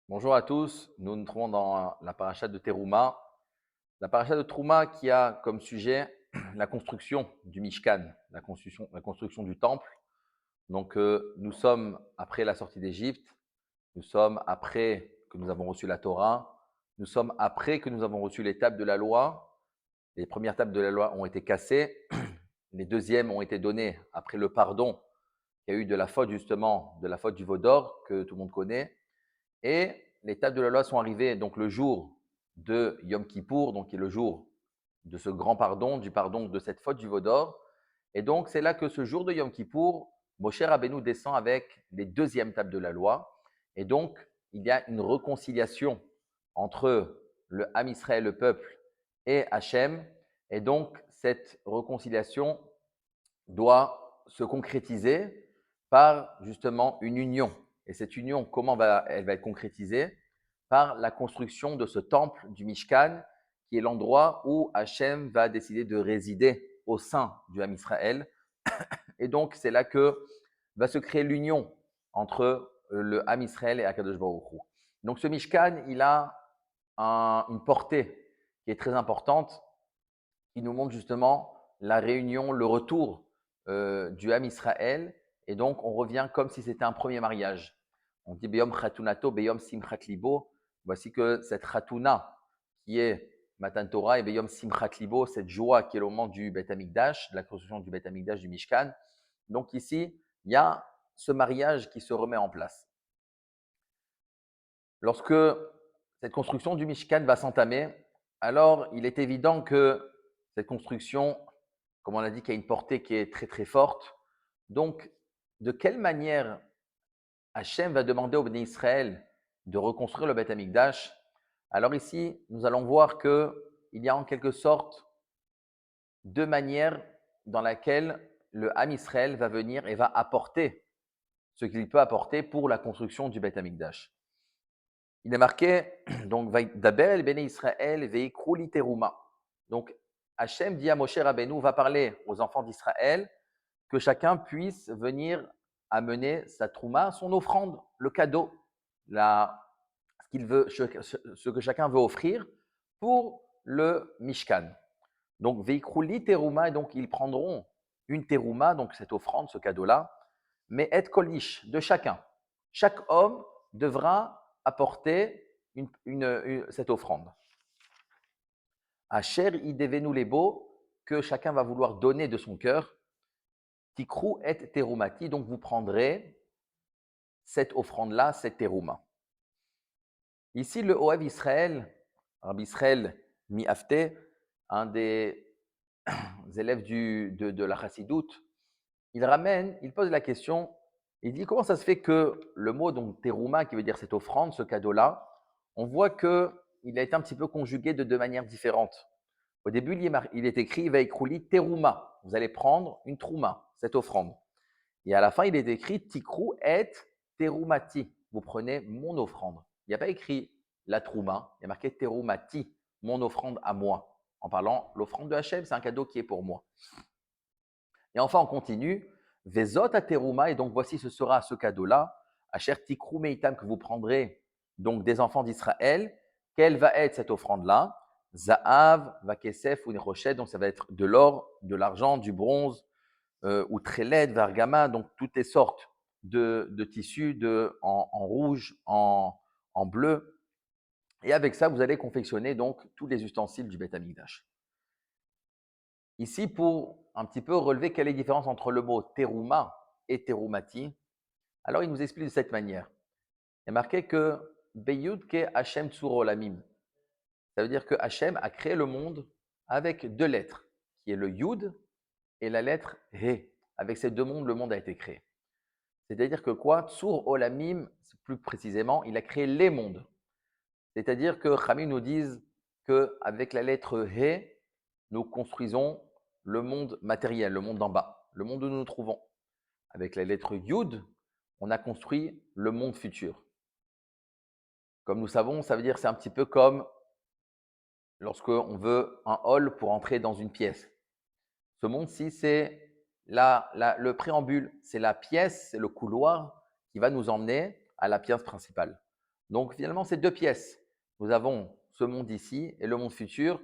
Bonjour à tous, nous nous trouvons dans la paracha de Teruma. La paracha de Teruma qui a comme sujet la construction du Mishkan, la construction du temple. Donc nous sommes après la sortie d'Égypte, nous sommes après que nous avons reçu la Torah, nous sommes après que nous avons reçu les tables de la loi. Les premières tables de la loi ont été cassées, les deuxièmes ont été données après le pardon qu'il y a eu de la faute justement, de la faute du veau d'or que tout le monde connaît. Et les tables de la loi sont arrivées donc le jour de Yom Kippour, donc qui est le jour de ce grand pardon, du pardon de cette faute du veau d'or. Et donc c'est là que ce jour de Yom Kippour, Moshe Rabbeinu descend avec les deuxièmes tables de la loi. Et donc il y a une réconciliation entre le Ham Israël, le peuple, et Hachem. Et donc cette réconciliation doit se concrétiser par justement une union. Et cette union, elle va être concrétisée? Par la construction de ce temple du Mishkan, qui est l'endroit où Hachem va décider de résider au sein du Ham Israël. Et donc, c'est là que va se créer l'union entre le Ham Israël et Akadosh Baruch Hu. Donc, ce Mishkan, il a une portée qui est très importante, qui nous montre justement la réunion, le retour du Ham Israël. Et donc, on revient comme si c'était un premier mariage. On dit Beyom Khatunato, Beyom Simchat Libo. Voici que cette Khatuna, qui est Matan Torah, et Beyom Simchat Libo, cette joie qui est le moment du Bet Amikdash, de la construction du Bet Amikdash, du Mishkan. Donc, ici, il y a ce mariage qui se remet en place. Lorsque cette construction du Mishkan va s'entamer, alors il est évident que cette construction, comme on l'a dit, qui a une portée qui est très très forte. Donc, de quelle manière Hachem va demander au Béni Israël de reconstruire le Beth Amikdash? Alors ici, nous allons voir qu'il y a en quelque sorte deux manières dans lesquelles le Ham Israël va venir et va apporter ce qu'il peut apporter pour la construction du Beth Amikdash. Il est marqué, donc, Daber el Béné Israël veikrou li teruma. Donc, Hachem dit à Moshe Rabbeinu, va parler aux enfants d'Israël que chacun puisse venir amener sa trouma, son offrande, le cadeau, ce qu'il veut, ce que chacun veut offrir pour le Mishkan. Donc, veikrou li teruma, et donc ils prendront une teruma, donc cette offrande, ce cadeau-là, mais et kolish, de chacun. Chaque homme devra apporter cette offrande. Asher idevenu lebo, que chacun va vouloir donner de son cœur. Tikrou et terumati, donc vous prendrez cette offrande-là, cette teruma. Ici, le Ohev Israël, Rabbi Israël Mi-Afté, un des élèves de la Chassidoute, il pose la question, il dit comment ça se fait que le mot donc teruma, qui veut dire cette offrande, ce cadeau-là, on voit qu'il a été un petit peu conjugué de deux manières différentes. Au début, il est écrit Veikrouli teruma, vous allez prendre une trouma, cette offrande. Et à la fin, il est écrit Tikrou et terumati, vous prenez mon offrande. Il n'y a pas écrit la trouma, il y a marqué terumati, mon offrande à moi. En parlant, l'offrande de Hachem, c'est un cadeau qui est pour moi. Et enfin, on continue. Vezot à teruma, et donc voici, ce sera ce cadeau-là. Asher tikrou meitam, que vous prendrez donc des enfants d'Israël. Quelle va être cette offrande-là? Za'av, vakesef ou nechoshet, donc ça va être de l'or, de l'argent, du bronze, ou tréled, vargama, donc toutes les sortes de tissus en rouge, en bleu. Et avec ça, vous allez confectionner donc tous les ustensiles du Beth Amikdash. Ici, pour un petit peu relever quelle est la différence entre le mot teruma et terumati, alors il nous explique de cette manière. Il est marqué que Beyud ke Hashem tsur olamim. Ça veut dire que Hashem a créé le monde avec deux lettres, qui est le Yud et la lettre He. Avec ces deux mondes, le monde a été créé. C'est-à-dire que quoi? Tsur olamim, plus précisément, il a créé les mondes. C'est-à-dire que Khamim nous disent qu'avec la lettre He, nous construisons le monde matériel, le monde d'en bas, le monde où nous nous trouvons. Avec la lettre Yud, on a construit le monde futur. Comme nous savons, ça veut dire que c'est un petit peu comme lorsqu'on veut un hall pour entrer dans une pièce. Ce monde-ci, c'est le préambule, c'est la pièce, c'est le couloir qui va nous emmener à la pièce principale. Donc finalement, c'est deux pièces. Nous avons ce monde ici et le monde futur.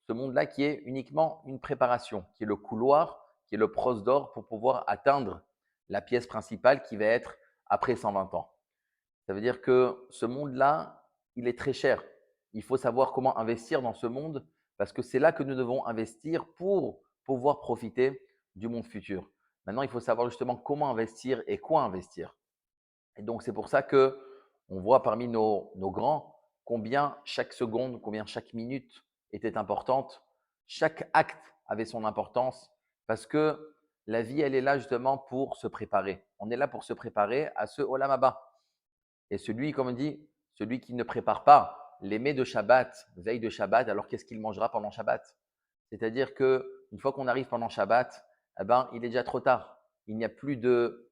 Ce monde-là qui est uniquement une préparation, qui est le couloir, qui est le d'or pour pouvoir atteindre la pièce principale qui va être après 120 ans. Ça veut dire que ce monde-là, il est très cher. Il faut savoir comment investir dans ce monde parce que c'est là que nous devons investir pour pouvoir profiter du monde futur. Maintenant, il faut savoir justement comment investir et quoi investir. Et donc, c'est pour ça que on voit parmi nos grands combien chaque seconde, combien chaque minute était importante. Chaque acte avait son importance parce que la vie, elle est là justement pour se préparer. On est là pour se préparer à ce Olam Haba. Et celui, comme on dit, celui qui ne prépare pas les mets de Shabbat, veille de Shabbat, alors qu'est-ce qu'il mangera pendant Shabbat? C'est-à-dire que une fois qu'on arrive pendant Shabbat, eh ben, il est déjà trop tard. Il n'y a plus de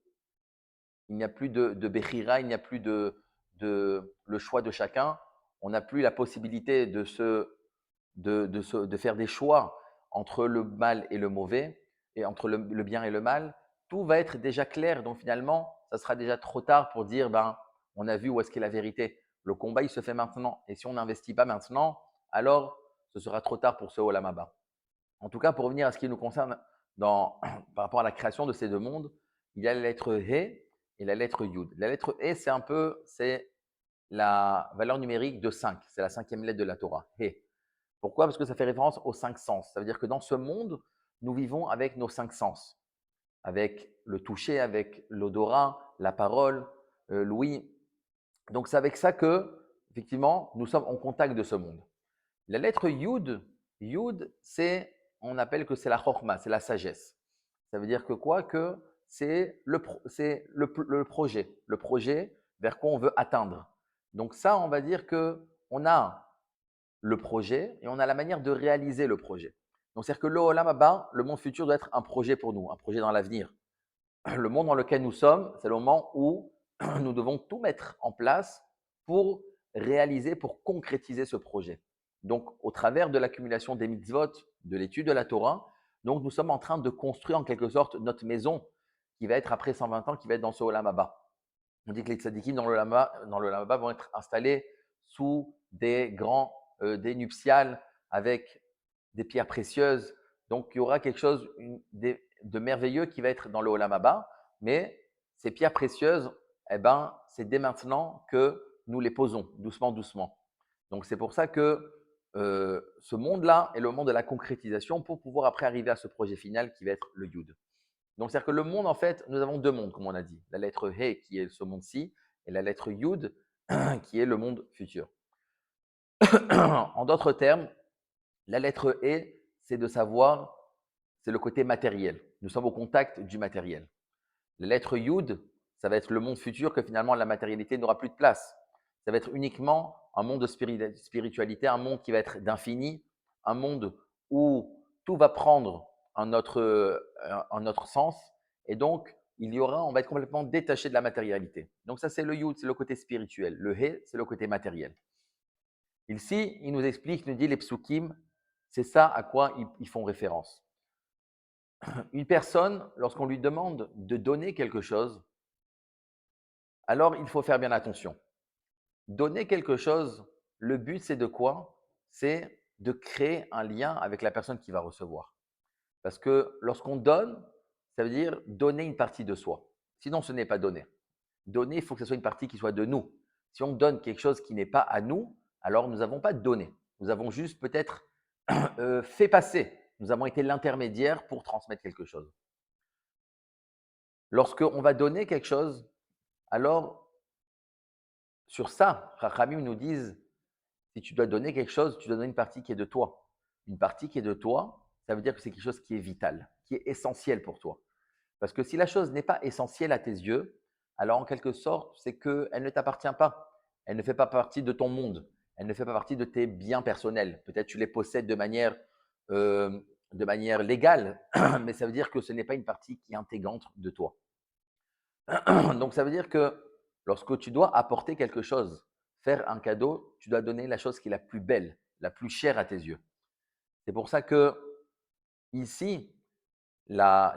Bechira, il n'y a plus de le choix de chacun. On n'a plus la possibilité de faire des choix entre le mal et le mauvais, et entre le bien et le mal. Tout va être déjà clair. Donc finalement, ça sera déjà trop tard pour dire, ben, on a vu où est-ce qu'est la vérité. Le combat, il se fait maintenant. Et si on n'investit pas maintenant, alors ce sera trop tard pour ce Olam Haba. En tout cas, pour revenir à ce qui nous concerne par rapport à la création de ces deux mondes, il y a la lettre He et la lettre Yud. La lettre He, c'est la valeur numérique de 5. C'est la cinquième lettre de la Torah. He. Pourquoi? Parce que ça fait référence aux 5 sens. Ça veut dire que dans ce monde, nous vivons avec nos 5 sens. Avec le toucher, avec l'odorat, la parole, l'ouïe. Donc c'est avec ça que, effectivement, nous sommes en contact de ce monde. La lettre Yud, Yud, on appelle que c'est la chorma, c'est la sagesse. Ça veut dire que quoi? Que c'est le projet vers quoi on veut atteindre. Donc ça, on va dire que on a le projet et on a la manière de réaliser le projet. Donc c'est-à-dire que le Olam Haba, le monde futur doit être un projet pour nous, un projet dans l'avenir. Le monde dans lequel nous sommes, c'est le moment où nous devons tout mettre en place pour réaliser, pour concrétiser ce projet. Donc, au travers de l'accumulation des mitzvot, de l'étude de la Torah, donc nous sommes en train de construire en quelque sorte notre maison qui va être après 120 ans, qui va être dans ce Olam Haba. On dit que les tzadikim dans le Olam Haba vont être installés sous des nuptiales avec des pierres précieuses. Donc, il y aura quelque chose de merveilleux qui va être dans le Olam Haba. Mais ces pierres précieuses, eh ben, c'est dès maintenant que nous les posons, doucement, doucement. Donc, c'est pour ça que ce monde-là est le monde de la concrétisation pour pouvoir après arriver à ce projet final qui va être le Yud. Donc, c'est-à-dire que le monde, en fait, nous avons deux mondes, comme on a dit. La lettre He, qui est ce monde-ci, et la lettre Yud, qui est le monde futur. En d'autres termes, la lettre E, c'est de savoir, c'est le côté matériel. Nous sommes au contact du matériel. La lettre Yud, ça va être le monde futur que finalement la matérialité n'aura plus de place. Ça va être uniquement un monde de spiritualité, un monde qui va être d'infini, un monde où tout va prendre un autre sens. Et donc, on va être complètement détaché de la matérialité. Donc ça, c'est le Yud, c'est le côté spirituel. Le He, c'est le côté matériel. Ici, il nous explique, il nous dit les psukim, c'est ça à quoi ils font référence. Une personne, lorsqu'on lui demande de donner quelque chose, alors il faut faire bien attention. Donner quelque chose, le but c'est de quoi? C'est de créer un lien avec la personne qui va recevoir. Parce que lorsqu'on donne, ça veut dire donner une partie de soi. Sinon, ce n'est pas donner. Donner, il faut que ce soit une partie qui soit de nous. Si on donne quelque chose qui n'est pas à nous, alors nous n'avons pas donné. Nous avons juste peut-être fait passer. Nous avons été l'intermédiaire pour transmettre quelque chose. Lorsqu'on va donner quelque chose, alors sur ça, Rachamim nous disent, si tu dois donner quelque chose, tu dois donner une partie qui est de toi. Une partie qui est de toi, ça veut dire que c'est quelque chose qui est vital, qui est essentiel pour toi. Parce que si la chose n'est pas essentielle à tes yeux, alors en quelque sorte, c'est qu'elle ne t'appartient pas. Elle ne fait pas partie de ton monde. Elle ne fait pas partie de tes biens personnels. Peut-être tu les possèdes de manière légale, mais ça veut dire que ce n'est pas une partie qui est intégrante de toi. Donc ça veut dire que lorsque tu dois apporter quelque chose, faire un cadeau, tu dois donner la chose qui est la plus belle, la plus chère à tes yeux. C'est pour ça que ici, la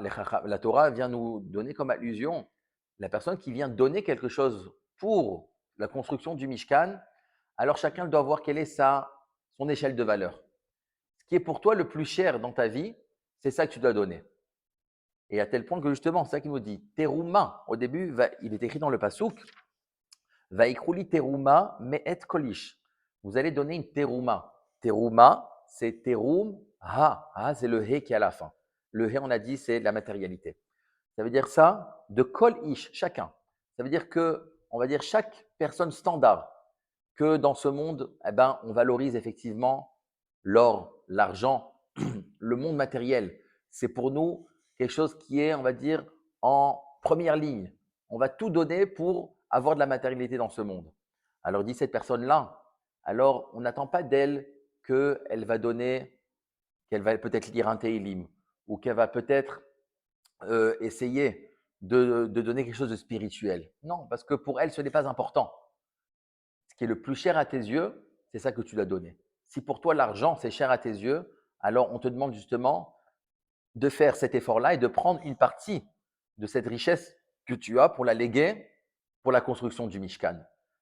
Torah vient nous donner comme allusion la personne qui vient donner quelque chose pour la construction du Mishkan, alors chacun doit voir quelle est son échelle de valeur. Ce qui est pour toi le plus cher dans ta vie, c'est ça que tu dois donner. Et à tel point que justement, c'est ça qu'il nous dit. Terouma, au début, il est écrit dans le Passouk, Vaikrouli terouma me'et kolish. Vous allez donner une terouma. Terouma, c'est teroum ha. Ha, c'est le he qui est à la fin. Le he, on a dit, c'est la matérialité. Ça veut dire ça, de kol ish, chacun. Ça veut dire que, on va dire, chaque personne standard, que dans ce monde, eh ben, on valorise effectivement l'or, l'argent, le monde matériel. C'est pour nous quelque chose qui est, on va dire, en première ligne. On va tout donner pour avoir de la matérialité dans ce monde. Alors dit cette personne-là, alors on n'attend pas d'elle qu'elle va donner, qu'elle va peut-être lire un Teilim ou qu'elle va peut-être essayer de donner quelque chose de spirituel. Non, parce que pour elle, ce n'est pas important. Ce qui est le plus cher à tes yeux, c'est ça que tu dois donner. Si pour toi, l'argent, c'est cher à tes yeux, alors on te demande justement de faire cet effort-là et de prendre une partie de cette richesse que tu as pour la léguer pour la construction du Mishkan.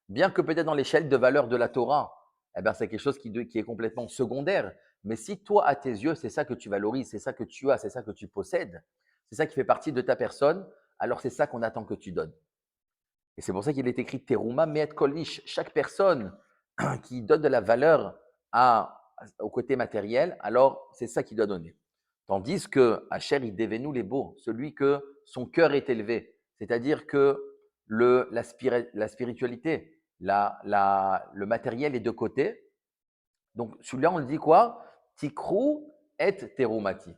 Bien que peut-être dans l'échelle de valeur de la Torah, eh ben, c'est quelque chose qui est complètement secondaire. Mais si toi, à tes yeux, c'est ça que tu valorises, c'est ça que tu as, c'est ça que tu possèdes, c'est ça qui fait partie de ta personne, alors c'est ça qu'on attend que tu donnes. Et c'est pour ça qu'il est écrit Teruma Meet Kolish. Chaque personne qui donne de la valeur au côté matériel, alors c'est ça qu'il doit donner. Tandis que Asher, il dévenou les beaux, celui que son cœur est élevé. C'est-à-dire que la spiritualité, le matériel est de côté. Donc, celui-là, on le dit quoi? Tikrou et terumati.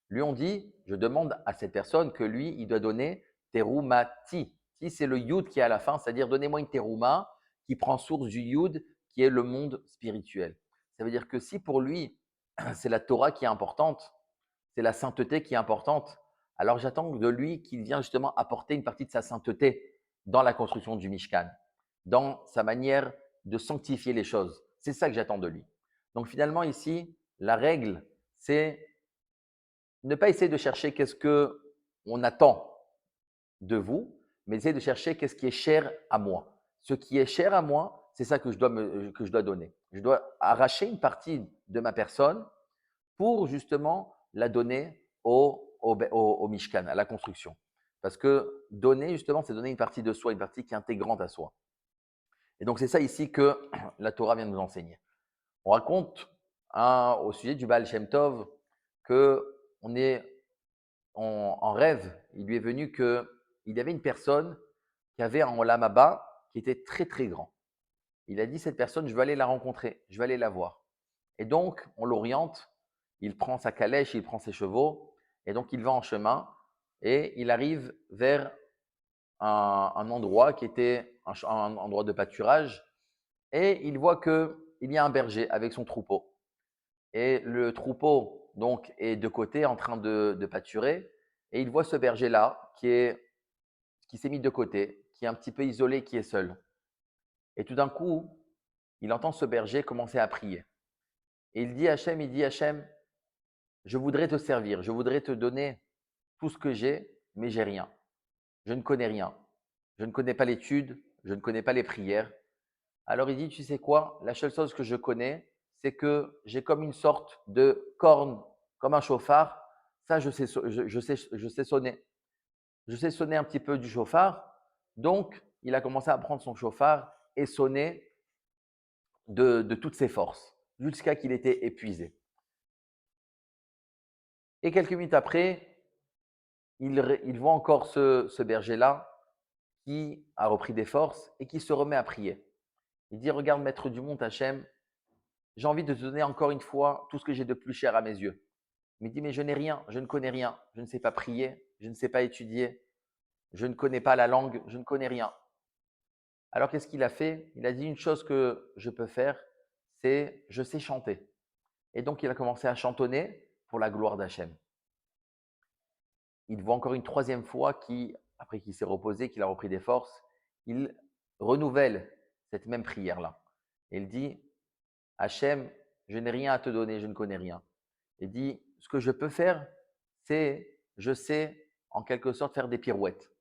Lui, on dit, je demande à cette personne que lui, il doit donner terumati. Ti, c'est le yud qui est à la fin, c'est-à-dire donnez-moi une teruma qui prend source du yud qui est le monde spirituel. Ça veut dire que si pour lui, c'est la Torah qui est importante, c'est la sainteté qui est importante, alors j'attends de lui qu'il vienne justement apporter une partie de sa sainteté dans la construction du Mishkan, dans sa manière de sanctifier les choses. C'est ça que j'attends de lui. Donc finalement ici, la règle, c'est ne pas essayer de chercher qu'est-ce que on attend de vous, mais essayer de chercher qu'est-ce qui est cher à moi. Ce qui est cher à moi, c'est ça que que je dois donner. Je dois arracher une partie de ma personne pour justement la donner au Mishkan, à la construction. Parce que donner, justement, c'est donner une partie de soi, une partie qui est intégrante à soi. Et donc, c'est ça ici que la Torah vient de nous enseigner. On raconte au sujet du Baal Shem Tov qu'on est en rêve. Il lui est venu qu'il y avait une personne qui avait un Olam Haba qui était très, très grand. Il a dit, cette personne, je vais aller la rencontrer, je vais aller la voir. Et donc, on l'oriente, il prend sa calèche, il prend ses chevaux, et donc il va en chemin, et il arrive vers un endroit qui était un endroit de pâturage, et il voit qu'il y a un berger avec son troupeau. Et le troupeau donc est de côté en train de pâturer, et il voit ce berger-là qui s'est mis de côté, qui est un petit peu isolé, qui est seul. Et tout d'un coup, il entend ce berger commencer à prier. Et il dit à Hachem, je voudrais te servir, je voudrais te donner tout ce que j'ai, mais j'ai rien. Je ne connais rien. Je ne connais pas l'étude, je ne connais pas les prières. Alors il dit, tu sais quoi, la seule chose que je connais, c'est que j'ai comme une sorte de corne, comme un chauffard. Ça, je sais sonner. Je sais sonner un petit peu du chauffard. Donc, il a commencé à prendre son chauffard et sonner de toutes ses forces, jusqu'à qu'il était épuisé. Et quelques minutes après, il voit encore ce berger-là qui a repris des forces et qui se remet à prier. Il dit, regarde, maître du monde, Hachem, j'ai envie de te donner encore une fois tout ce que j'ai de plus cher à mes yeux. Mais il dit, mais je n'ai rien, je ne connais rien, je ne sais pas prier, je ne sais pas étudier, je ne connais pas la langue, je ne connais rien. Alors qu'est-ce qu'il a fait? Il a dit, une chose que je peux faire, c'est je sais chanter. Et donc il a commencé à chantonner pour la gloire d'Hachem. Il voit encore une troisième fois après qu'il s'est reposé, qu'il a repris des forces, il renouvelle cette même prière-là. Il dit, Hachem, je n'ai rien à te donner, je ne connais rien. Il dit, ce que je peux faire, c'est, je sais en quelque sorte faire des pirouettes.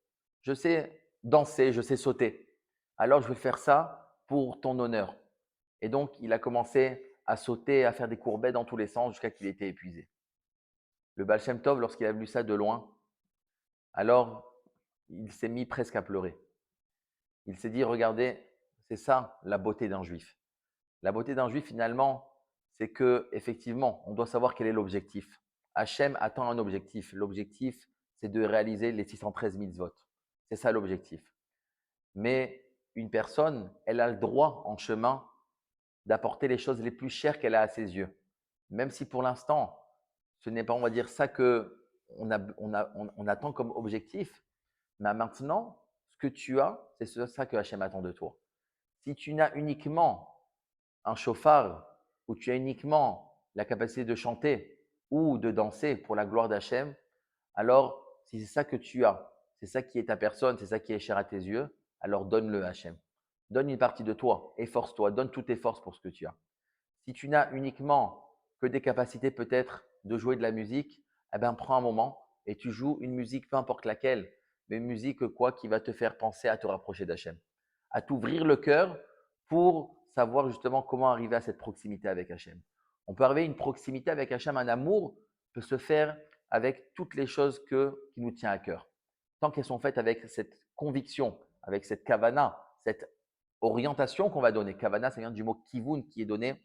Je sais danser, je sais sauter. alors je vais faire ça pour ton honneur. Et donc, il a commencé à sauter, à faire des courbettes dans tous les sens jusqu'à qu'il était épuisé. Le Baal Shem Tov, lorsqu'il a vu ça de loin, alors il s'est mis presque à pleurer. Il s'est dit, regardez, c'est ça la beauté d'un juif. La beauté d'un juif, finalement, c'est que effectivement, on doit savoir quel est l'objectif. Hachem attend un objectif. L'objectif, c'est de réaliser les 613 mitzvot. C'est ça l'objectif. Mais une personne, elle a le droit en chemin d'apporter les choses les plus chères qu'elle a à ses yeux. Même si pour l'instant, ce n'est pas, on va dire, ça que on attend comme objectif. Mais maintenant, ce que tu as, c'est ça que Hachem attend de toi. Si tu n'as uniquement un chauffard, où tu as uniquement la capacité de chanter ou de danser pour la gloire d'Hachem, alors si c'est ça que tu as, c'est ça qui est ta personne, c'est ça qui est cher à tes yeux, alors donne-le à Hachem. Donne une partie de toi, efforce-toi, donne toutes tes forces pour ce que tu as. Si tu n'as uniquement que des capacités peut-être de jouer de la musique, eh ben, prends un moment et tu joues une musique, peu importe laquelle, mais une musique quoi qui va te faire penser à te rapprocher d'Hachem, à t'ouvrir le cœur pour savoir justement comment arriver à cette proximité avec Hachem. On peut arriver à une proximité avec Hachem, un amour peut se faire avec toutes les choses qui nous tiennent à cœur. Tant qu'elles sont faites avec cette conviction, avec cette kavana, cette orientation qu'on va donner. Kavana, ça vient du mot kivun qui est donné,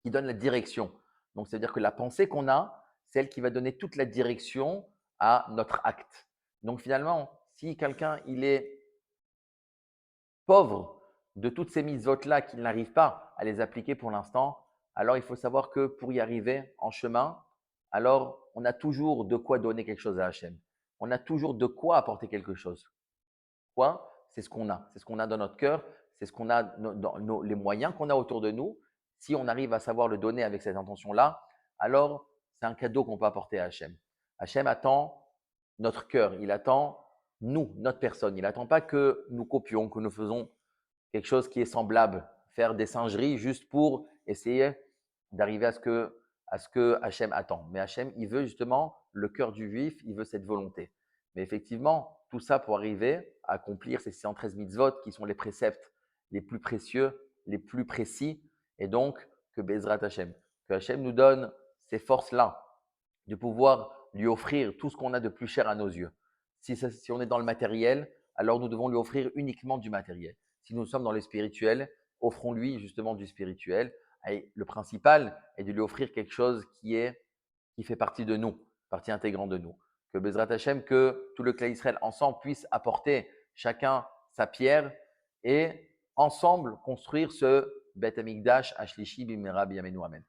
qui donne la direction. Donc, c'est-à-dire que la pensée qu'on a, c'est elle qui va donner toute la direction à notre acte. Donc, finalement, si quelqu'un il est pauvre de toutes ces mitzvot-là qu'il n'arrive pas à les appliquer pour l'instant, alors il faut savoir que pour y arriver en chemin, alors on a toujours de quoi donner quelque chose à Hachem. On a toujours de quoi apporter quelque chose. Quoi? C'est ce qu'on a. C'est ce qu'on a dans notre cœur. C'est ce qu'on a dans les moyens qu'on a autour de nous. Si on arrive à savoir le donner avec cette intention-là, alors c'est un cadeau qu'on peut apporter à Hachem. Hachem attend notre cœur. Il attend nous, notre personne. Il n'attend pas que nous copions, que nous faisons quelque chose qui est semblable, faire des singeries juste pour essayer d'arriver à ce que Hachem attend. Mais Hachem, il veut justement le cœur du juif, il veut cette volonté. Mais effectivement, tout ça pour arriver à accomplir ces 613 mitzvot qui sont les préceptes les plus précieux, les plus précis, et donc que Bezrat Hachem, que Hachem nous donne ces forces-là, de pouvoir lui offrir tout ce qu'on a de plus cher à nos yeux. Si on est dans le matériel, alors nous devons lui offrir uniquement du matériel. Si nous sommes dans le spirituel, offrons-lui justement du spirituel. Et le principal est de lui offrir quelque chose qui fait partie de nous, partie intégrante de nous. Que Bezrat Hachem, que tout le clan Israël ensemble puisse apporter chacun sa pierre et ensemble construire ce Bet Amikdash Ashlishi Bimera Biyamenu Amen.